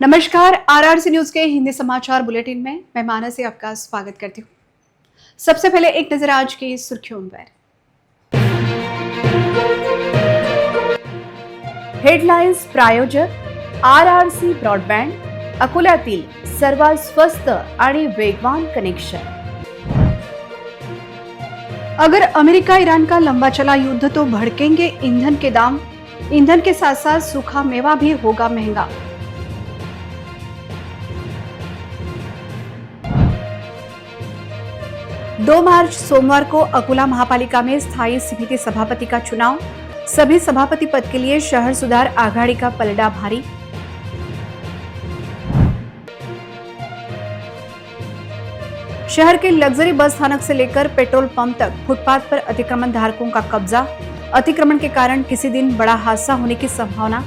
नमस्कार। RRC news के हिंदी समाचार बुलेटिन में मैं मानसी आपका स्वागत करती हूँ। सबसे पहले एक नजर आज की सुर्खियों पर। हेडलाइन्स प्रायोजक आरआरसी ब्रॉडबँड, अकोल्यातील सर्वात स्वस्त आणि वेगवान कनेक्शन। अगर अमेरिका ईरान का लंबा चला युद्ध तो भड़केंगे ईंधन के दाम, ईंधन के साथ साथ सूखा मेवा भी होगा महंगा। 2 मार्च सोमवार को अकोला महापालिका में स्थायी समिति सभापति का चुनाव। सभी सभापति पद के लिए शहर सुधार आघाड़ी का पलड़ा भारी। शहर के लग्जरी बस स्थानक से लेकर पेट्रोल पंप तक फुटपाथ पर अतिक्रमण धारकों का कब्जा। अतिक्रमण के कारण किसी दिन बड़ा हादसा होने की संभावना।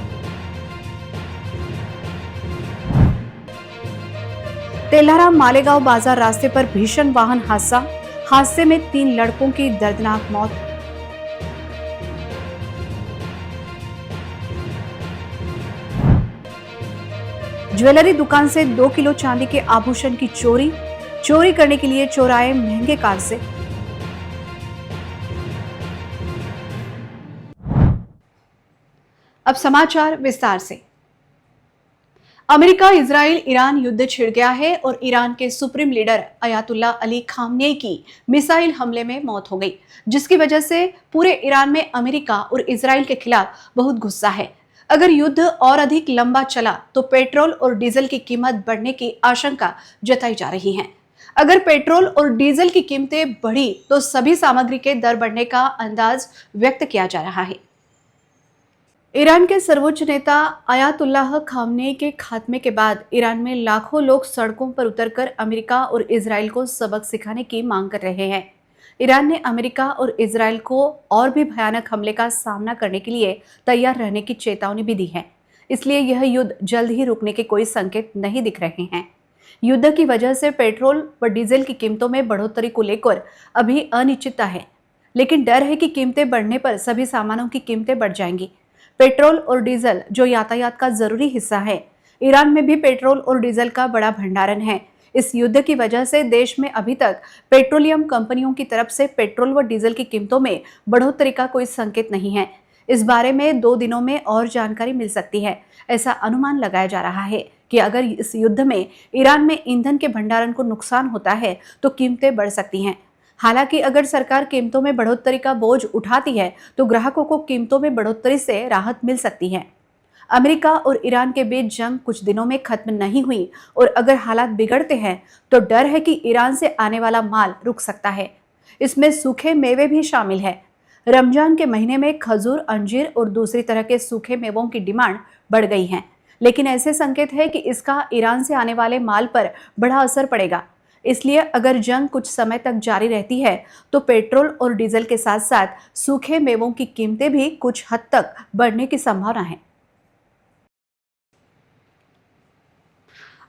तेल्हारा मालेगांव बाजार रास्ते पर भीषण वाहन हादसा, हादसे में 3 लड़कों की दर्दनाक मौत। ज्वेलरी दुकान से 2 किलो चांदी के आभूषण की चोरी करने के लिए चोर आए महंगे कार से। अब समाचार विस्तार से। अमेरिका इजराइल ईरान युद्ध छिड़ गया है और ईरान के supreme leader Ayatollah Ali Khamenei की मिसाइल हमले में मौत हो गई, जिसकी वजह से पूरे ईरान में अमेरिका और इजराइल के खिलाफ बहुत गुस्सा है। अगर युद्ध और अधिक लंबा चला तो पेट्रोल और डीजल की कीमत बढ़ने की आशंका जताई जा रही है। अगर पेट्रोल और डीजल की कीमतें बढ़ी तो सभी सामग्री के दर बढ़ने का अंदाज व्यक्त किया जा रहा है। ईरान के सर्वोच्च नेता अयातुल्लाह खामनेई के खात्मे के बाद ईरान में लाखों लोग सड़कों पर उतरकर अमेरिका और इजराइल को सबक सिखाने की मांग कर रहे हैं। ईरान ने अमेरिका और इजराइल को और भी भयानक हमले का सामना करने के लिए तैयार रहने की चेतावनी भी दी है। इसलिए यह युद्ध जल्द ही रुकने के कोई संकेत नहीं दिख रहे हैं। युद्ध की वजह से पेट्रोल व डीजल की कीमतों में बढ़ोतरी को लेकर अभी अनिश्चितता है, लेकिन डर है कि कीमतें बढ़ने पर सभी सामानों की कीमतें बढ़ जाएंगी। पेट्रोल और डीजल जो यातायात का जरूरी हिस्सा है, ईरान में भी पेट्रोल और डीजल का बड़ा भंडारण है। इस युद्ध की वजह से देश में अभी तक पेट्रोलियम कंपनियों की तरफ से पेट्रोल व डीजल की कीमतों में बढ़ोतरी का कोई संकेत नहीं है। इस बारे में 2 दिनों में और जानकारी मिल सकती है। ऐसा अनुमान लगाया जा रहा है कि अगर इस युद्ध में ईरान में ईंधन के भंडारण को नुकसान होता है तो कीमतें बढ़ सकती हैं। हालांकि अगर सरकार कीमतों में बढ़ोतरी का बोझ उठाती है तो ग्राहकों को कीमतों में बढ़ोतरी से राहत मिल सकती है। अमेरिका और ईरान के बीच जंग कुछ दिनों में खत्म नहीं हुई और अगर हालात बिगड़ते हैं तो डर है कि ईरान से आने वाला माल रुक सकता है। इसमें सूखे मेवे भी शामिल है। रमजान के महीने में खजूर, अंजीर और दूसरी तरह के सूखे मेवों की डिमांड बढ़ गई है, लेकिन ऐसे संकेत है कि इसका ईरान से आने वाले माल पर बड़ा असर पड़ेगा। इसलिए अगर जंग कुछ समय तक जारी रहती है तो पेट्रोल और डीजल के साथ साथ सूखे मेवों की कीमतें भी कुछ हद तक बढ़ने की संभावना है।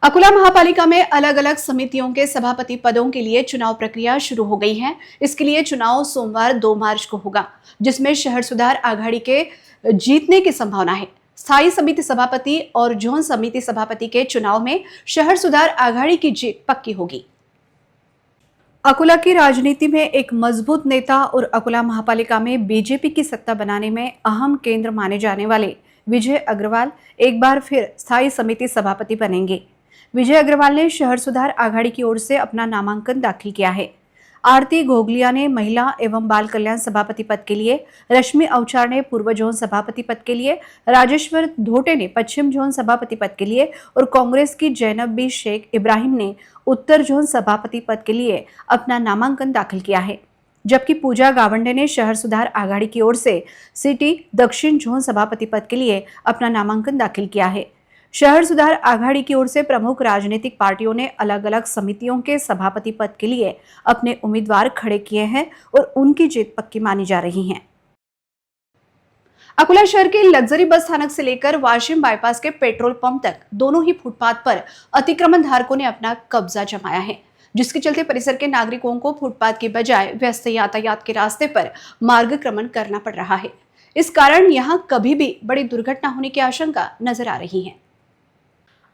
अकोला महापालिका में अलग अलग समितियों के सभापति पदों के लिए चुनाव प्रक्रिया शुरू हो गई है। इसके लिए चुनाव सोमवार 2 मार्च को होगा, जिसमें शहर सुधार आघाड़ी के जीतने की संभावना है। स्थायी समिति सभापति और जोन समिति सभापति के चुनाव में शहर सुधार आघाड़ी की जीत पक्की होगी। अकोला की राजनीति में एक मजबूत नेता और अकोला महापालिका में बीजेपी की सत्ता बनाने में अहम केंद्र माने जाने वाले विजय अग्रवाल एक बार फिर स्थायी समिति सभापति बनेंगे। विजय अग्रवाल ने शहर सुधार आघाड़ी की ओर से अपना नामांकन दाखिल किया है। आरती घोगलिया ने महिला एवं बाल कल्याण सभापति पद के लिए, रश्मि अवचार ने पूर्व जोन सभापति पद के लिए, राजेश्वर धोटे ने पश्चिम जोन सभापति पद के लिए और कांग्रेस की जैनब बी शेख इब्राहिम ने उत्तर जोन सभापति पद के लिए अपना नामांकन दाखिल किया है। जबकि पूजा गावंडे ने शहर सुधार आघाड़ी की ओर से सिटी दक्षिण जोन सभापति पद के लिए अपना नामांकन दाखिल किया है। शहर सुधार आघाड़ी की ओर से प्रमुख राजनीतिक पार्टियों ने अलग अलग समितियों के सभापति पद के लिए अपने उम्मीदवार खड़े किए हैं और उनकी जीत पक्की मानी जा रही है। अकोला शहर के लग्जरी बस स्थानक से लेकर वाशिम बाईपास के पेट्रोल पंप तक दोनों ही फुटपाथ पर अतिक्रमण धारकों ने अपना कब्जा जमाया है, जिसके चलते परिसर के नागरिकों को फुटपाथ की बजाय व्यस्त यातायात के रास्ते पर मार्गक्रमण करना पड़ रहा है। इस कारण यहां कभी भी बड़ी दुर्घटना होने की आशंका नजर आ रही है।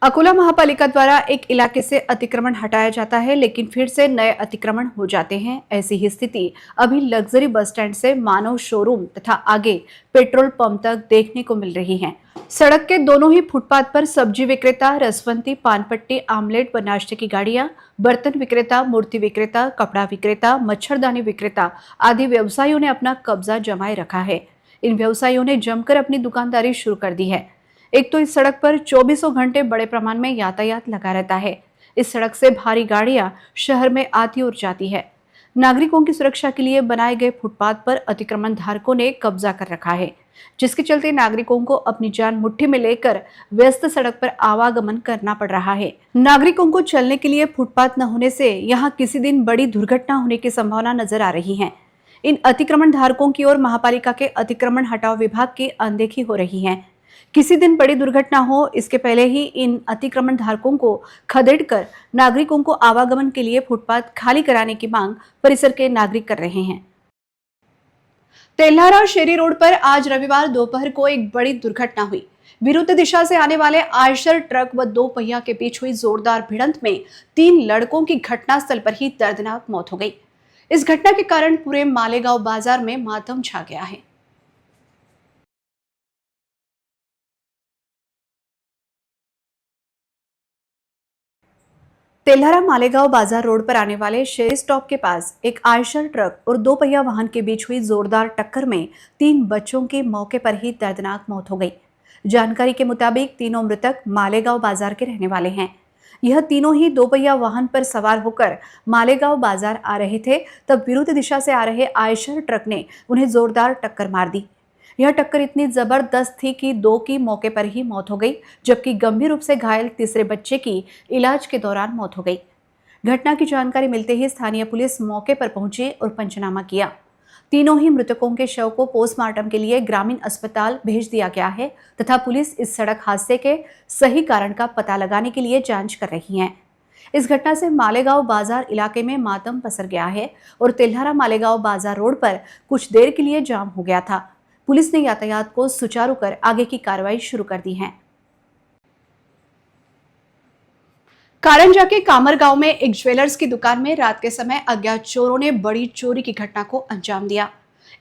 अकोला महापालिका द्वारा एक इलाके से अतिक्रमण हटाया जाता है, लेकिन फिर से नए अतिक्रमण हो जाते हैं। ऐसी ही स्थिति अभी लग्जरी बस स्टैंड से मानव शोरूम तथा आगे पेट्रोल पंप तक देखने को मिल रही है। सड़क के दोनों ही फुटपाथ पर सब्जी विक्रेता, रसवंती, पान पट्टी, आमलेट व नाश्ते की गाड़ियां, बर्तन विक्रेता, मूर्ति विक्रेता, कपड़ा विक्रेता, मच्छरदानी विक्रेता आदि व्यवसायियों ने अपना कब्जा जमाए रखा है। इन व्यवसायियों ने जमकर अपनी दुकानदारी शुरू कर दी है। एक तो इस सड़क पर 24 घंटे बड़े प्रमाण में यातायात लगा रहता है। इस सड़क से भारी गाड़ियां शहर में आती और जाती है। नागरिकों की सुरक्षा के लिए बनाए गए फुटपाथ पर अतिक्रमण धारकों ने कब्जा कर रखा है, जिसके चलते नागरिकों को अपनी जान मुट्ठी में लेकर व्यस्त सड़क पर आवागमन करना पड़ रहा है। नागरिकों को चलने के लिए फुटपाथ न होने से यहां किसी दिन बड़ी दुर्घटना होने की संभावना नजर आ रही है। इन अतिक्रमण धारकों की ओर महापालिका के अतिक्रमण हटाओ विभाग की अनदेखी हो रही है। किसी दिन बड़ी दुर्घटना हो, इसके पहले ही इन अतिक्रमण धारकों को खदेड़कर नागरिकों को आवागमन के लिए फुटपाथ खाली कराने की मांग परिसर के नागरिक कर रहे हैं। तेल्हारा शेरी रोड पर आज रविवार दोपहर को एक बड़ी दुर्घटना हुई। विरुद्ध दिशा से आने वाले आयशर ट्रक व दो पहिया के बीच हुई जोरदार भिड़ंत में 3 लड़कों की घटनास्थल पर ही दर्दनाक मौत हो गई। इस घटना के कारण पूरे मालेगांव बाजार में मातम छा गया है। तेल्हारा मालेगांव बाजार रोड पर आने वाले शेरी स्टॉप के पास एक आयशर ट्रक और 2 पहिया वाहन के बीच हुई जोरदार टक्कर में 3 बच्चों की मौके पर ही दर्दनाक मौत हो गई। जानकारी के मुताबिक तीनों मृतक मालेगांव बाजार के रहने वाले हैं। यह तीनों ही 2 पहिया वाहन पर सवार होकर मालेगांव बाजार आ रहे थे, तब विरुद्ध दिशा से आ रहे आयशर ट्रक ने उन्हें जोरदार टक्कर मार दी। यह टक्कर इतनी जबरदस्त थी कि 2 की मौके पर ही मौत हो गई, जबकि गंभीर रूप से घायल तीसरे बच्चे की इलाज के दौरान मौत हो गई। घटना की जानकारी मिलते ही स्थानीय पुलिस मौके पर पहुंची और पंचनामा किया। तीनों ही मृतकों के शव को पोस्टमार्टम के लिए ग्रामीण अस्पताल भेज दिया गया है तथा पुलिस इस सड़क हादसे के सही कारण का पता लगाने के लिए जांच कर रही है। इस घटना से मालेगांव बाजार इलाके में मातम पसर गया है और तेल्हारा मालेगांव बाजार रोड पर कुछ देर के लिए जाम हो गया था। पुलिस ने यातायात को सुचारू कर आगे की कार्रवाई शुरू कर दी है। कारंजा के कामर गांव में एक ज्वेलर्स की दुकान में रात के समय अज्ञात चोरों ने बड़ी चोरी की घटना को अंजाम दिया।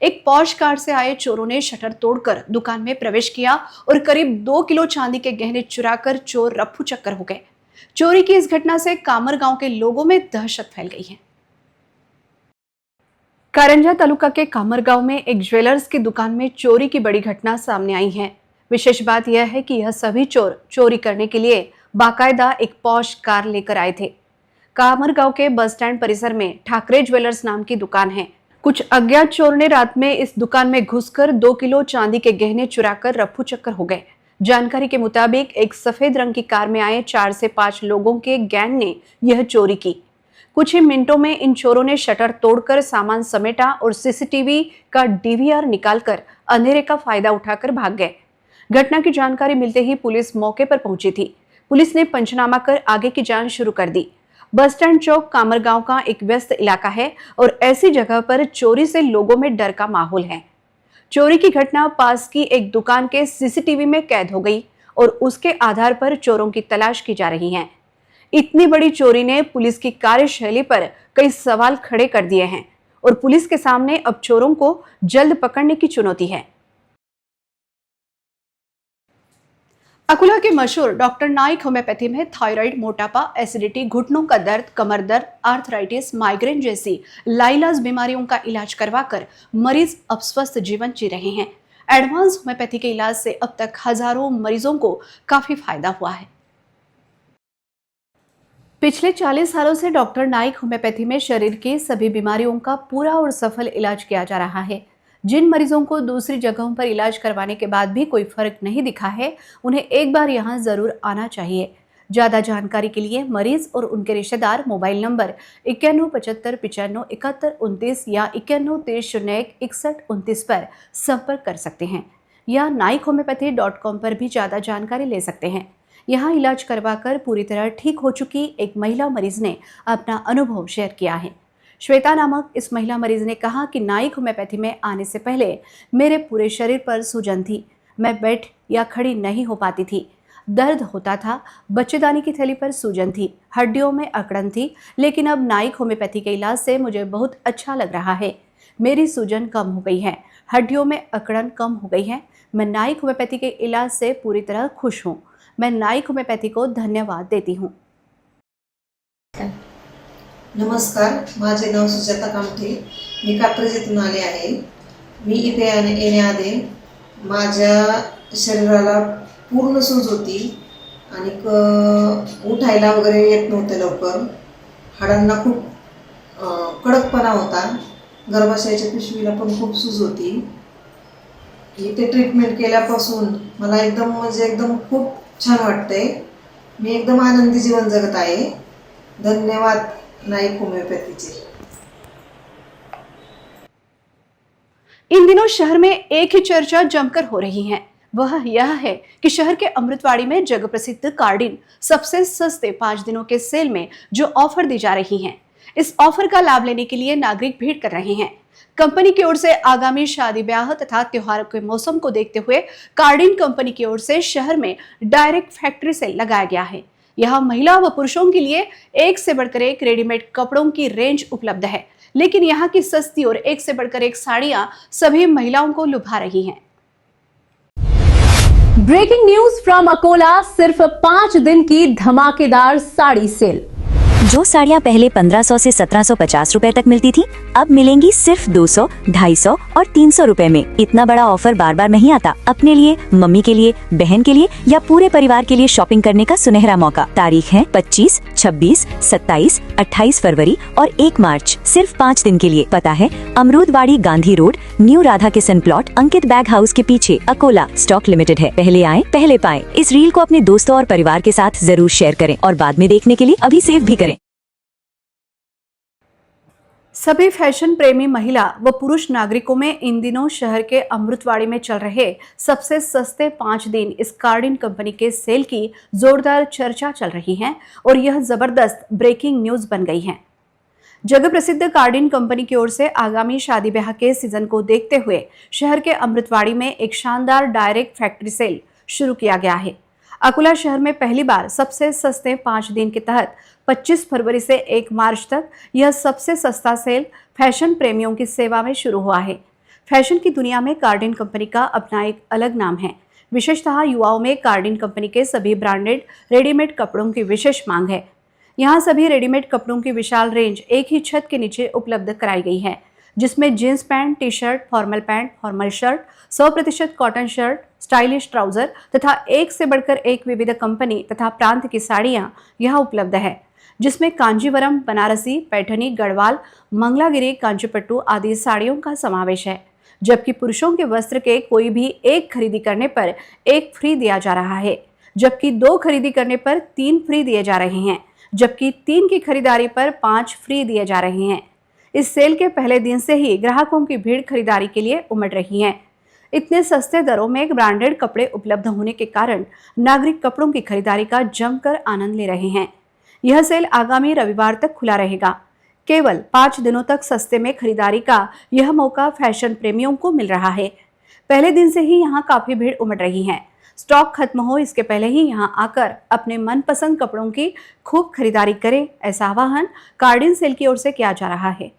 एक पॉश कार से आए चोरों ने शटर तोड़कर दुकान में प्रवेश किया और करीब 2 किलो चांदी के गहने चुराकर चोर रफ्फू चक्कर हो गए। चोरी की इस घटना से कामर गांव के लोगों में दहशत फैल गई है। कारंजा तालुका के कामर गांव में एक ज्वेलर्स की दुकान में चोरी की बड़ी घटना सामने आई है। विशेष बात यह है कि यह सभी चोर चोरी करने के लिए बाकायदा एक पॉश कार लेकर आए थे। कामर गांव के बस स्टैंड परिसर में ठाकरे ज्वेलर्स नाम की दुकान है। कुछ अज्ञात चोर ने रात में इस दुकान में घुसकर 2 किलो चांदी के गहने चुराकर रफ्फू चक्कर हो गए। जानकारी के मुताबिक एक सफेद रंग की कार में आए 4 से 5 लोगों के गैंग ने यह चोरी की। कुछ ही मिनटों में इन चोरों ने शटर तोड़कर सामान समेटा और सीसीटीवी का डीवीआर निकालकर अंधेरे का फायदा उठाकर भाग गए। घटना की जानकारी मिलते ही पुलिस मौके पर पहुंची थी। पुलिस ने पंचनामा कर आगे की जांच शुरू कर दी। बस स्टैंड चौक कामर गांव का एक व्यस्त इलाका है और ऐसी जगह पर चोरी से लोगों में डर का माहौल है। चोरी की घटना पास की एक दुकान के सीसीटीवी में कैद हो गई और उसके आधार पर चोरों की तलाश की जा रही है। इतनी बड़ी चोरी ने पुलिस की कार्यशैली पर कई सवाल खड़े कर दिए हैं और पुलिस के सामने अब चोरों को जल्द पकड़ने की चुनौती है। अकोला के मशहूर डॉक्टर नाइक होम्योपैथी में थायराइड, मोटापा, एसिडिटी, घुटनों का दर्द, कमर दर्द, आर्थराइटिस, माइग्रेन जैसी लाइलाज बीमारियों का इलाज करवाकर मरीज अब स्वस्थ जीवन जी रहे हैं। एडवांस होम्योपैथी के इलाज से अब तक हजारों मरीजों को काफी फायदा हुआ है। पिछले 40 सालों से डॉक्टर नाइक होम्योपैथी में शरीर की सभी बीमारियों का पूरा और सफल इलाज किया जा रहा है। जिन मरीजों को दूसरी जगहों पर इलाज करवाने के बाद भी कोई फर्क नहीं दिखा है, उन्हें एक बार यहां जरूर आना चाहिए। ज्यादा जानकारी के लिए मरीज और उनके रिश्तेदार मोबाइल नंबर 9175957129 या 9123016129 पर संपर्क कर सकते हैं या naikhomeopathy.com पर भी ज्यादा जानकारी ले सकते हैं। यहाँ इलाज करवाकर पूरी तरह ठीक हो चुकी एक महिला मरीज ने अपना अनुभव शेयर किया है। श्वेता नामक इस महिला मरीज ने कहा कि नाइक होम्योपैथी में आने से पहले मेरे पूरे शरीर पर सूजन थी। मैं बैठ या खड़ी नहीं हो पाती थी। दर्द होता था, बच्चेदानी की थैली पर सूजन थी, हड्डियों में अकड़न थी, लेकिन अब नाइक होम्योपैथी के इलाज से मुझे बहुत अच्छा लग रहा है। मेरी सूजन कम हो गई है, हड्डियों में अकड़न कम हो गई है। मैं नाइक होम्योपैथी के इलाज से पूरी तरह खुश हूँ। मैं नाइक होम्योपैथी को धन्यवाद देती हूँ। नमस्कार, माझे नाव सुजाता कामठे. मी कात्रजेतून आले आहे. मी इथे येण्याआधी माझ्या शरीराला पूर्ण सूज होती आणि उठायला वगैरे येत नव्हते लवकर. हाडांना खूप कडकपणा होता. गर्भाशयाच्या पिशवीला पण खूप सूज होती. इथे ट्रीटमेंट केल्यापासून मला एकदम खूप छान वाटतंय. मी एकदम आनंदी जीवन जगत आहे. धन्यवाद नाइक होम्योपैथीचे. इन दिनों शहर में एक ही चर्चा जमकर हो रही है, वह यह है कि शहर के अमृतवाड़ी में जग प्रसिद्ध कार्डिन सबसे सस्ते 5 दिनों के सेल में जो ऑफर दी जा रही हैं, इस ऑफर का लाभ लेने के लिए नागरिक भीड़ कर रहे हैं। कंपनी की ओर से आगामी शादी ब्याह तथा त्योहारों के मौसम को देखते हुए कार्डिन कंपनी की ओर से शहर में डायरेक्ट फैक्ट्री सेल लगाया गया है। यहाँ महिला व पुरुषों के लिए एक से बढ़कर एक रेडीमेड कपड़ों की रेंज उपलब्ध है, लेकिन यहाँ की सस्ती और एक से बढ़कर एक साड़ियां सभी महिलाओं को लुभा रही हैं। ब्रेकिंग न्यूज फ्रॉम अकोला, सिर्फ 5 दिन की धमाकेदार साड़ी सेल। जो साड़ियाँ पहले 1500 से 1750 रुपए तक मिलती थी, अब मिलेंगी सिर्फ 200, 250 और 300 रुपए में। इतना बड़ा ऑफर बार बार नहीं आता। अपने लिए, मम्मी के लिए, बहन के लिए या पूरे परिवार के लिए शॉपिंग करने का सुनहरा मौका। तारीख है 25, 26, 27, 28 फरवरी और 1 मार्च। सिर्फ 5 दिन के लिए। पता है Amrudwadi, Gandhi road, new Radha Kishan plot, Ankit bag house के पीछे, अकोला। स्टॉक लिमिटेड है। पहले आए पहले पाए। इस रील को अपने दोस्तों और परिवार के साथ जरूर शेयर करें और बाद में देखने के लिए अभी सेव भी करें। सभी फैशन प्रेमी महिला व पुरुष नागरिकों में इन दिनों शहर के अमृतवाड़ी में चल रहे सबसे सस्ते 5 दिन इस कार्डिन कंपनी के सेल की जोरदार चर्चा चल रही है और यह जबरदस्त ब्रेकिंग न्यूज बन गई है। जग प्रसिद्ध कार्डिन कंपनी की ओर से आगामी शादी ब्याह के सीजन को देखते हुए शहर के अमृतवाड़ी में एक शानदार डायरेक्ट फैक्ट्री सेल शुरू किया गया है। अकोला शहर में पहली बार सबसे सस्ते 5 दिन के तहत 25 फरवरी से 1 मार्च तक यह सबसे सस्ता सेल फैशन प्रेमियों की सेवा में शुरू हुआ है। फैशन की दुनिया में कार्डिन कंपनी का अपना एक अलग नाम है। विशेषतः युवाओं में कार्डिन कंपनी के सभी ब्रांडेड रेडीमेड कपड़ों की विशेष मांग है। यहाँ सभी रेडीमेड कपड़ों की विशाल रेंज एक ही छत के नीचे उपलब्ध कराई गई है, जिसमें jeans pant, T shirt, formal pant, formal shirt, 100% cotton shirt, stylish trouser तथा एक से बढ़कर एक विविध कंपनी तथा प्रांत की साड़ियां यहाँ उपलब्ध है, जिसमें कांजीवरम, बनारसी, पैठनी, गढ़वाल, मंगलागिरी, कांचीपट्टू आदि साड़ियों का समावेश है। जबकि पुरुषों के वस्त्र के कोई भी एक खरीदी करने पर 1 फ्री दिया जा रहा है, जबकि 2 खरीदी करने पर 3 फ्री दिए जा रहे हैं, जबकि 3 की खरीदारी पर 5 फ्री दिए जा रहे हैं। इस सेल के पहले दिन से ही ग्राहकों की भीड़ खरीदारी के लिए उमड़ रही है। इतने सस्ते दरों में ब्रांडेड कपड़े उपलब्ध होने के कारण नागरिक कपड़ों की खरीदारी का जमकर आनंद ले रहे हैं। यह सेल आगामी रविवार तक खुला रहेगा। केवल 5 दिनों तक सस्ते में खरीदारी का यह मौका फैशन प्रेमियों को मिल रहा है। पहले दिन से ही यहाँ काफी भीड़ उमड़ रही है। स्टॉक खत्म हो इसके पहले ही यहाँ आकर अपने मनपसंद कपड़ों की खूब खरीदारी करें, ऐसा आह्वान कार्डिन सेल की ओर से किया जा रहा है।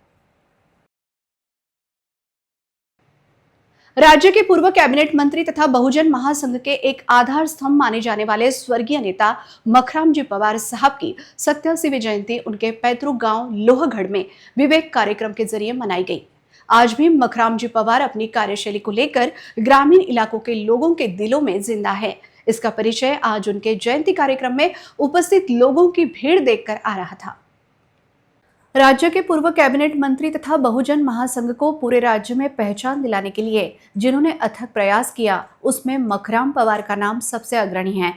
राज्य के पूर्व कैबिनेट मंत्री तथा बहुजन महासंघ के एक आधार स्तंभ माने जाने वाले स्वर्गीय नेता मखराम जी पवार साहब की 87वीं जयंती उनके पैतृक गांव लोहगढ़ में विवेक कार्यक्रम के जरिए मनाई गई। आज भी मखराम जी पवार अपनी कार्यशैली को लेकर ग्रामीण इलाकों के लोगों के दिलों में जिंदा है। इसका परिचय आज उनके जयंती कार्यक्रम में उपस्थित लोगों की भीड़ देखकर आ रहा था। राज्य के पूर्व कैबिनेट मंत्री तथा बहुजन महासंघ को पूरे राज्य में पहचान दिलाने के लिए जिन्होंने अथक प्रयास किया, उसमें मखराम पवार का नाम सबसे अग्रणी है।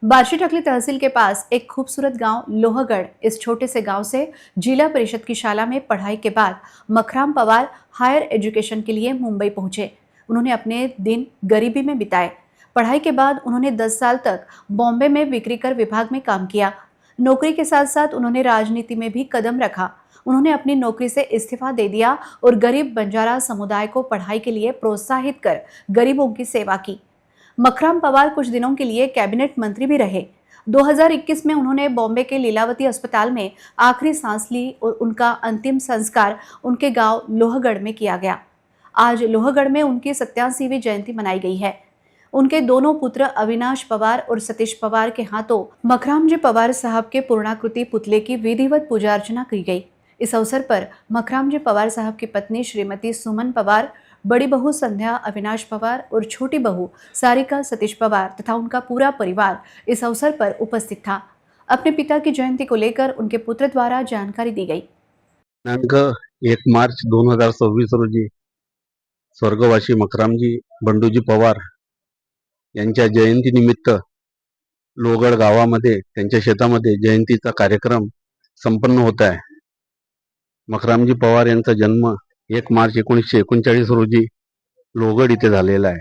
बार्शी-टकली तहसील के पास एक खूबसूरत गांव लोहगढ़, इस छोटे से गांव से जिला परिषद की शाला में पढ़ाई के बाद मखराम पवार हायर एजुकेशन के लिए मुंबई पहुंचे। उन्होंने अपने दिन गरीबी में बिताए। पढ़ाई के बाद उन्होंने 10 साल तक बॉम्बे में बिक्री कर विभाग में काम किया। नौकरी के साथ साथ उन्होंने राजनीति में भी कदम रखा। उन्होंने अपनी नौकरी से इस्तीफा दे दिया और गरीब बंजारा समुदाय को पढ़ाई के लिए प्रोत्साहित कर गरीबों की सेवा की। मखराम पवार कुछ दिनों के लिए कैबिनेट मंत्री भी रहे। 2021 में उन्होंने बॉम्बे के लीलावती अस्पताल में आखिरी सांस ली और उनका अंतिम संस्कार उनके गांव लोहगढ़ में किया गया। आज लोहगढ़ में उनकी 87वीं जयंती मनाई गई है। उनके दोनों पुत्र अविनाश पवार और सतीश पवार के हाथों मखराम जी पवार साहब के पूर्णाकृति पुतले की विधिवत पूजा अर्चना की गई। इस अवसर पर मखराम जी पवार साहब की पत्नी श्रीमती सुमन पवार, बड़ी बहू संध्या अविनाश पवार और छोटी बहू सारिका सतीश पवार तथा उनका पूरा परिवार इस अवसर पर उपस्थित था। अपने पिता की जयंती को लेकर उनके पुत्र द्वारा जानकारी दी गई। दिनांक 1 मार्च 2026 रोजी स्वर्गवासी मखरामजी बंडूजी पवार यांच्या जयंतीनिमित्त लोहगड गावामध्ये त्यांच्या शेतामध्ये जयंतीचा कार्यक्रम संपन्न होत आहे। मखरामजी पवार यांचा जन्म 1 मार्च 1939 रोजी लोहगड इथे झालेला आहे।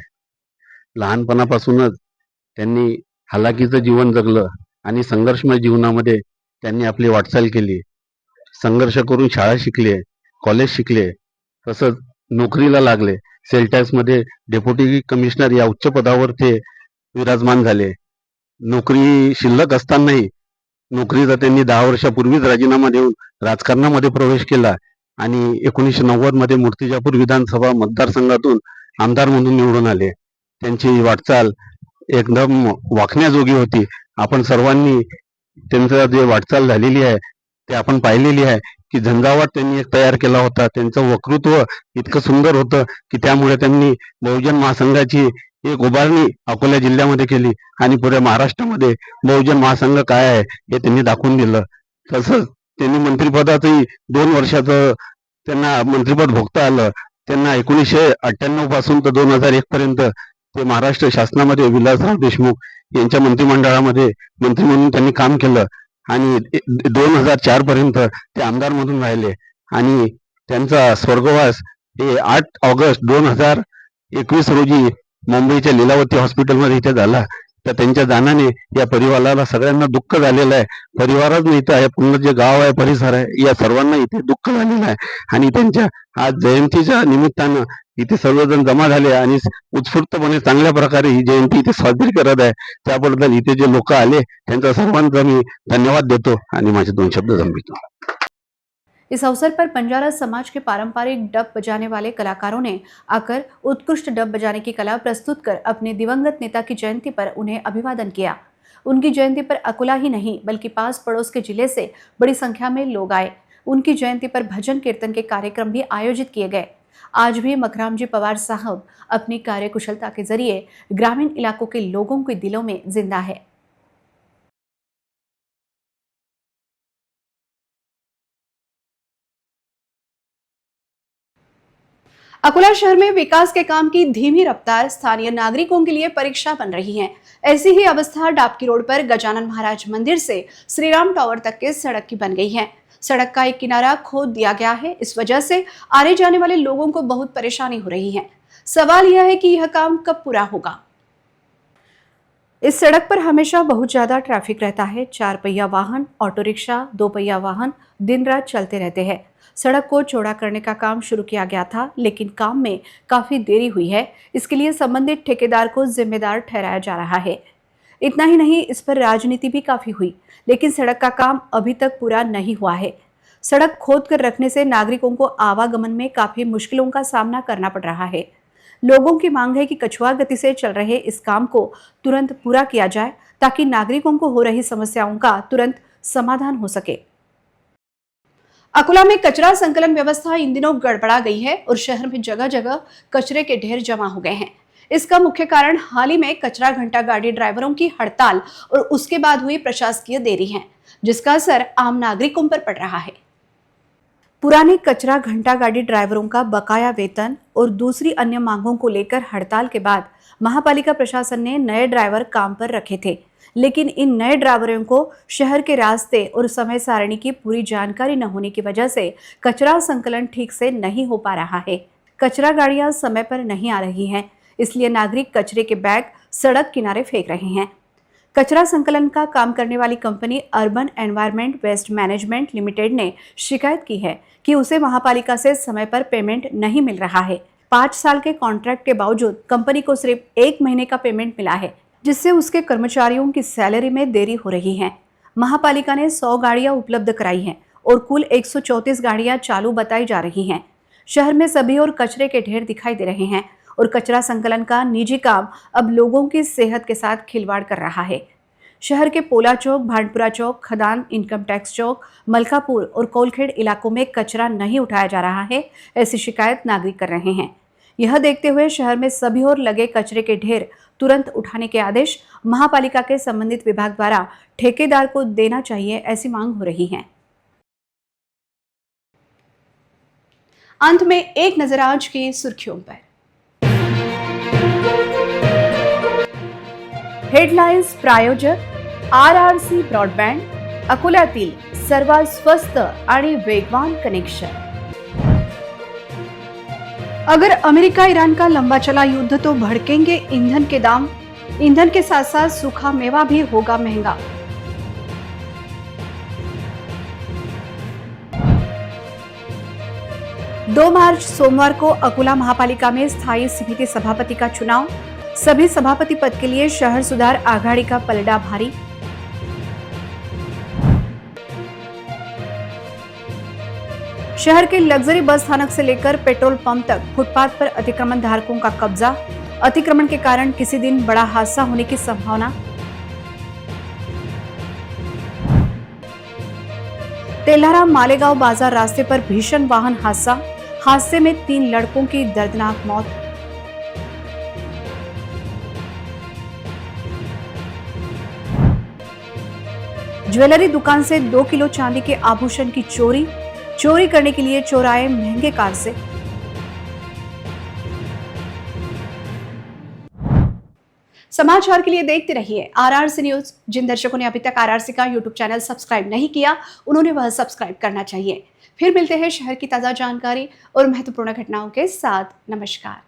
लहानपणापासूनच त्यांनी हालाकीचं जीवन जगलं आणि संघर्षमय जीवनामध्ये त्यांनी आपली वाटचाल केली। संघर्ष करून शाळा शिकले, कॉलेज शिकले, तसंच नोकरीला लागले। सेल टॅक्समध्ये डेप्युटी कमिशनर या उच्च पदावर ते विराजमान झाले। नोकरी शिल्लक असतानाही नोकरीचा त्यांनी 10 वर्षापूर्वीच राजीनामा देऊन राजकारणामध्ये प्रवेश केला आणि 1990 मध्ये मूर्तिजापूर विधानसभा मतदारसंघातून आमदार म्हणून निवडून आले। त्यांची वाटचाल एकदम वाखण्याजोगी होती। आपण सर्वांनी त्यांचं जे वाटचाल झालेली आहे ते आपण पाहिलेली आहे की झंझावात त्यांनी एक तयार केला होता। त्यांचं वक्तृत्व इतकं सुंदर होतं की त्यामुळे त्यांनी बहुजन महासंघाची एक उभारणी अकोला जिल्ह्यामध्ये केली आणि पुऱ्या महाराष्ट्रामध्ये बहुजन महासंघ काय आहे हे त्यांनी दाखवून दिलं। तसंच त्यांनी मंत्रिपदाचंही 2 वर्षाचं त्यांना मंत्रिपद भोगता आलं। त्यांना 1998 पासून तर 2001 पर्यंत ते महाराष्ट्र शासनामध्ये विलासराव देशमुख यांच्या मंत्रिमंडळामध्ये मंत्री म्हणून त्यांनी काम केलं आणि 2004 पर्यंत ते आमदार म्हणून राहिले आणि त्यांचा स्वर्गवास हे 8 ऑगस्ट 2021 रोजी मुंबईच्या लीलावती हॉस्पिटलमध्ये इथे झाला। तर त्यांच्या जाण्याने या परिवाराला सगळ्यांना दुःख झालेलं आहे। परिवारच नाही तर पूर्ण जे गाव आहे, परिसर आहे, या सर्वांना इथे दुःख झालेलं आहे आणि त्यांच्या आज जयंतीच्या निमित्तानं इथे सर्वजण जमा झाले आणि उत्स्फूर्तपणे चांगल्या प्रकारे ही जयंती इथे साजरी करत आहे। त्याबद्दल इथे जे लोक आले त्यांचा सर्वांचा मी धन्यवाद देतो आणि माझे 2 शब्द संपवितो। इस अवसर पर बंजारा समाज के पारंपरिक डब बजाने वाले कलाकारों ने आकर उत्कृष्ट डब बजाने की कला प्रस्तुत कर अपने दिवंगत नेता की जयंती पर उन्हें अभिवादन किया। उनकी जयंती पर अकोला ही नहीं बल्कि पास पड़ोस के जिले से बड़ी संख्या में लोग आए। उनकी जयंती पर भजन कीर्तन के कार्यक्रम भी आयोजित किए गए। आज भी मखराम जी पवार साहब अपनी कार्यकुशलता के जरिए ग्रामीण इलाकों के लोगों के दिलों में जिंदा है। अकोला शहर में विकास के काम की धीमी रफ्तार स्थानीय नागरिकों के लिए परीक्षा बन रही है। ऐसी ही अवस्था डाबकी रोड पर गजानन महाराज मंदिर से श्रीराम टावर तक के सड़क की बन गई है। सड़क का एक किनारा खोद दिया गया है। इस वजह से आने जाने वाले लोगों को बहुत परेशानी हो रही है। सवाल यह है कि यह काम कब पूरा होगा। इस सड़क पर हमेशा बहुत ज्यादा ट्रैफिक रहता है। 4 पहिया वाहन, ऑटो रिक्शा, 2 पहिया वाहन दिन रात चलते रहते हैं। सड़क को चौड़ा करने का काम शुरू किया गया था, लेकिन काम में काफी देरी हुई है। इसके लिए संबंधित ठेकेदार को जिम्मेदार ठहराया जा रहा है। इतना ही नहीं, इस पर राजनीति भी काफी हुई, लेकिन सड़क का काम अभी तक पूरा नहीं हुआ है। सड़क खोद कर रखने से नागरिकों को आवागमन में काफी मुश्किलों का सामना करना पड़ रहा है। लोगों की मांग है कि कछुआ गति से चल रहे इस काम को तुरंत पूरा किया जाए, ताकि नागरिकों को हो रही समस्याओं का तुरंत समाधान हो सके। अकोला में कचरा संकलन व्यवस्था इन दिनों गड़बड़ा गई है और शहर में जगह जगह कचरे के ढेर जमा हो गए हैं। इसका मुख्य कारण हाल ही में कचरा घंटा गाड़ी ड्राइवरों की हड़ताल और उसके बाद हुई प्रशासकीय देरी है, जिसका असर आम नागरिकों पर पड़ रहा है। पुराने कचरा घंटा गाड़ी ड्राइवरों का बकाया वेतन और दूसरी अन्य मांगों को लेकर हड़ताल के बाद महापालिका प्रशासन ने नए ड्राइवर काम पर रखे थे, लेकिन इन नए ड्राइवरों को शहर के रास्ते और समय सारणी की पूरी जानकारी न होने की वजह से कचरा संकलन ठीक से नहीं हो पा रहा है। कचरा गाड़ियां समय पर नहीं आ रही हैं, इसलिए नागरिक कचरे के बैग सड़क किनारे फेंक रहे हैं। कचरा संकलन का काम करने वाली company urban environment waste management limited ने शिकायत की है कि उसे महापालिका से समय पर पेमेंट नहीं मिल रहा है। 5 साल के कॉन्ट्रैक्ट के बावजूद कंपनी को सिर्फ 1 महीने का पेमेंट मिला है, जिससे उसके कर्मचारियों की सैलरी में देरी हो रही है। महापालिका ने 100 गाड़ियां उपलब्ध कराई हैं और कुल 134 गाड़ियां चालू बताई जा रही हैं। शहर में सभी और कचरे के ढेर दिखाई दे रहे हैं और कचरा संकलन का निजी काम अब लोगों की सेहत के साथ खिलवाड़ कर रहा है। शहर के पोला चौक, भांडपुरा चौक, खदान, इनकम टैक्स चौक, मलकापुर और कोलखेड़ इलाकों में कचरा नहीं उठाया जा रहा है, ऐसी शिकायत नागरिक कर रहे हैं। यह देखते हुए शहर में सभी ओर लगे कचरे के ढेर तुरंत उठाने के आदेश महापालिका के संबंधित विभाग द्वारा ठेकेदार को देना चाहिए, ऐसी मांग हो रही है। अंत में एक नजर आज की सुर्खियों पर। हेडलाइन्स प्रायोजक RRC ब्रॉडबँड, अकोल्यातील सर्वात स्वस्त आणि वेगवान कनेक्शन। अगर अमेरिका ईरान का लंबा चला युद्ध तो भड़केंगे ईंधन के दाम, ईंधन के साथ साथ सूखा मेवा भी होगा महंगा। दो मार्च सोमवार को अकोला महापालिका में स्थायी समिति सभापति का चुनाव, सभी सभापति पद के लिए शहर सुधार आघाड़ी का पलड़ा भारी। शहर के लग्जरी बस स्थानक से लेकर पेट्रोल पंप तक फुटपाथ पर अतिक्रमण धारकों का कब्जा, अतिक्रमण के कारण किसी दिन बड़ा हादसा होने की संभावना। तेल्हारा मालेगांव बाजार रास्ते पर भीषण वाहन हादसा, हादसे में 3 लड़कों की दर्दनाक मौत। ज्वेलरी दुकान से 2 किलो चांदी के आभूषण की चोरी करने के लिए चोर आए महंगे कार से। समाचार के लिए देखते रहिए RRC न्यूज। जिन दर्शकों ने अभी तक RRC का YouTube चैनल सब्सक्राइब नहीं किया, उन्होंने वह सब्सक्राइब करना चाहिए। फिर मिलते हैं शहर की ताजा जानकारी और महत्वपूर्ण घटनाओं के साथ। नमस्कार।